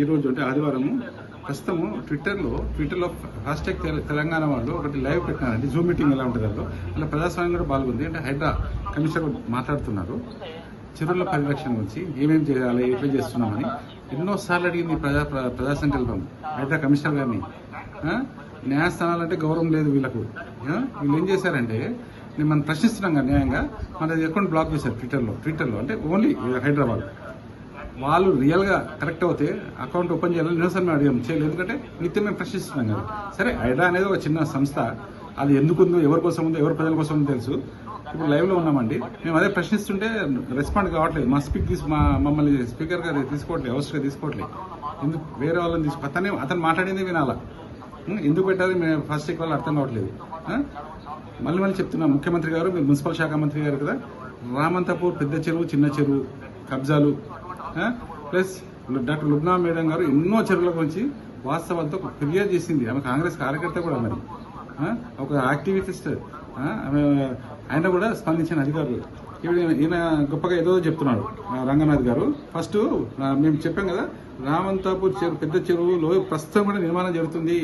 ఈరోజు అంటే ఆదివారము ప్రస్తుతము ట్విట్టర్లో హ్యాష్ట్యాగ్ తెలంగాణ వాళ్ళు ఒకటి లైవ్ పెట్టినారంటే జూమ్ మీటింగ్ ఎలా ఉంటుంది అలా ప్రజాస్వామ్యం కూడా పాల్గొంది. అంటే హైడ్రా కమిషనర్ మాట్లాడుతున్నారు చెరువుల పరిరక్షణ గురించి ఏమేమి చేయాలి ఎట్లా చేస్తున్నామని ఎన్నోసార్లు అడిగింది ప్రజా సంకల్పం హైడ్రా కమిషనర్ గారిని. న్యాయస్థానాలు అంటే గౌరవం లేదు వీళ్ళకు. వీళ్ళు ఏం చేశారంటే నేను మనం ప్రశ్నిస్తున్నాం కదా న్యాయంగా మన అకౌంట్ బ్లాక్ చేశారు ట్విట్టర్లో అంటే ఓన్లీ హైదరాబాద్. వాళ్ళు రియల్గా కరెక్ట్ అవుతే అకౌంట్ ఓపెన్ చేయాలని నిరసన మేము అడిగాం, చేయలేదు. ఎందుకంటే నిత్యం మేము ప్రశ్నిస్తున్నాం కదా. సరే హైడ్రా అనేది ఒక చిన్న సంస్థ, అది ఎందుకుందో ఎవరి కోసం ఉందో ఎవరి ప్రజల కోసం ఉందో తెలుసు. ఇప్పుడు లైవ్లో ఉన్నామండి, మేము అదే ప్రశ్నిస్తుంటే రెస్పాండ్ కావట్లేదు. మమ్మల్ని స్పీకర్ గారు తీసుకోవట్లేదు, అవసరంగా తీసుకోవట్లేదు. ఎందుకు వేరే వాళ్ళని అతను మాట్లాడింది వినాలా, ఎందుకు పెట్టాలి మేము ఫస్ట్ వాళ్ళు అర్థం కావట్లేదు. మళ్ళీ చెప్తున్నాం, ముఖ్యమంత్రి గారు మీరు మున్సిపల్ శాఖ మంత్రి గారు కదా, రామంతపూర్ పెద్ద చెరువు చిన్న చెరువు కబ్జాలు ప్లస్ డాక్టర్ లుబ్నా మేడం గారు ఎన్నో చెరువుల గురించి వాస్తవాలతో ఫిర్యాదు చేసింది. ఆమె కాంగ్రెస్ కార్యకర్త కూడా, మరి ఒక యాక్టివిస్ట్ ఆమె, ఆయన కూడా స్పందించిన అధికారులు. ఇప్పుడు ఈయన గొప్పగా ఏదో చెప్తున్నాడు రంగనాథ్ గారు. ఫస్ట్ మేము చెప్పాం కదా, రామంతాపూర్ చెరువు పెద్ద చెరువులో ప్రస్తుతం కూడా నిర్మాణం జరుగుతుంది,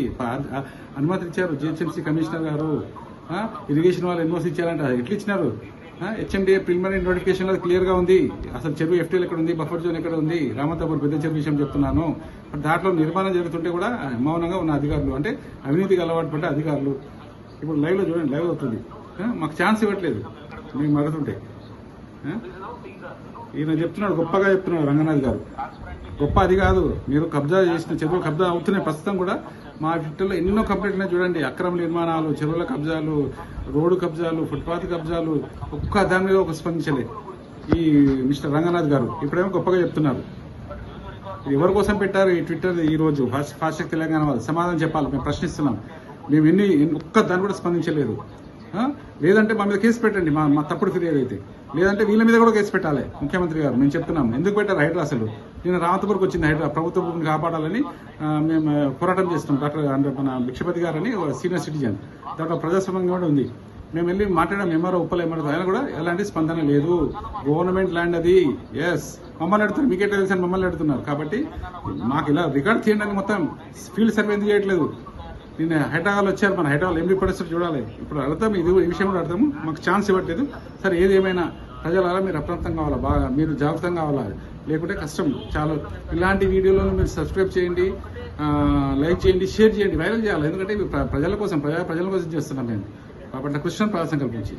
అనుమతి ఇచ్చారు జిహెచ్ఎంసీ కమిషనర్ గారు. ఇరిగేషన్ వాళ్ళు ఎన్ఓసి ఇచ్చారంట, ఎట్లా ఇచ్చినారు? హెచ్ఎండిఏ ప్రిలిమినరీ నోటిఫికేషన్ లో క్లియర్ గా ఉంది అసలు చెరువు ఎఫ్టీఎల్ ఎక్కడ ఉంది, బఫర్ జోన్ ఎక్కడ ఉంది. రామంతాపూర్ పెద్ద చెరువు విషయం చెప్తున్నాను. దాంట్లో నిర్మాణం జరుగుతుంటే కూడా మౌనంగా ఉన్న అధికారులు, అంటే అవినీతికి అలవాటు పడ్డ అధికారులు. ఇప్పుడు లైవ్ లో చూడండి, లైవ్ అవుతుంది, మాకు ఛాన్స్ ఇవ్వట్లేదు మేము అడుగుతుంటే. ఈయన చెప్తున్నాడు, గొప్పగా చెప్తున్నాడు రంగనాథ్ గారు. గొప్ప అది కాదు, మీరు కబ్జా చేసిన చెరువులు కబ్జా అవుతున్నాయి. ప్రస్తుతం కూడా మా ట్విట్టర్లో ఎన్నో కంప్లైంట్లు చూడండి, అక్రమ నిర్మాణాలు, చెరువుల కబ్జాలు, రోడ్డు కబ్జాలు, ఫుట్పాత్ కబ్జాలు, ఒక్క దాని మీద ఒక స్పందించలే ఈ మిస్టర్ రంగనాథ్ గారు. ఇప్పుడేమో గొప్పగా చెప్తున్నారు. ఎవరి కోసం పెట్టారు ఈ ట్విట్టర్ ఈ రోజు? ఫాస్ట్యాగ్ తెలంగాణ వాళ్ళు సమాధానం చెప్పాలి. మేము ప్రశ్నిస్తున్నాం, మేము ఒక్క దాన్ని కూడా స్పందించలేదు. లేదంటే మా మీద కేసు పెట్టండి, మా తప్పుడు ఫిర్యాదు అయితే. లేదంటే వీళ్ళ మీద కూడా కేసు పెట్టాలి ముఖ్యమంత్రి గారు. మేము చెప్తున్నాం, ఎందుకు పెట్టారు హైడ్రా? అసలు నేను రామంతపూర్కి వచ్చింది హైడ్రా ప్రభుత్వ భూమిని కాపాడాలని మేము పోరాటం చేస్తున్నాం. డాక్టర్ మన భిక్షపతి గారని సీనియర్ సిటిజన్, దాంట్లో ప్రజాస్వామ్యం కూడా ఉంది. మేము వెళ్ళి మాట్లాడాం, ఎంఆర్ఓ ఉప్పల ఎంఆర్ఓ, ఆయన కూడా ఎలాంటి స్పందన లేదు. గవర్నమెంట్ ల్యాండ్ అది. ఎస్, మమ్మల్ని అడుగుతున్నారు, మీకేటో తెలుసు అని మమ్మల్ని అడుగుతున్నారు. కాబట్టి మాకు ఇలా రికార్డ్ చేయండి అని మొత్తం ఫీల్డ్ సర్వే ఎందుకు చేయట్లేదు? నేను హైదరాబాద్ వచ్చారు, మన హైదరాబాద్ ఎంపీ పరిస్థితి చూడాలి. ఇప్పుడు అర్థం ఇది ఈ విషయం కూడా అర్థము, మాకు ఛాన్స్ ఇవ్వట్లేదు. సరే ఏది ఏమైనా ప్రజలారా మీరు అప్రాంతం కావాలా, బాగా మీరు జాగ్రత్తగా కావాలా, లేకుంటే కష్టం చాలా. ఇలాంటి వీడియోలను మీరు సబ్స్క్రైబ్ చేయండి, లైక్ చేయండి, షేర్ చేయండి, వైరల్ చేయాలి. ఎందుకంటే ప్రజల కోసం చేస్తున్నాం మేము. కాబట్టి కృష్ణ ప్రజా సంకల్పించి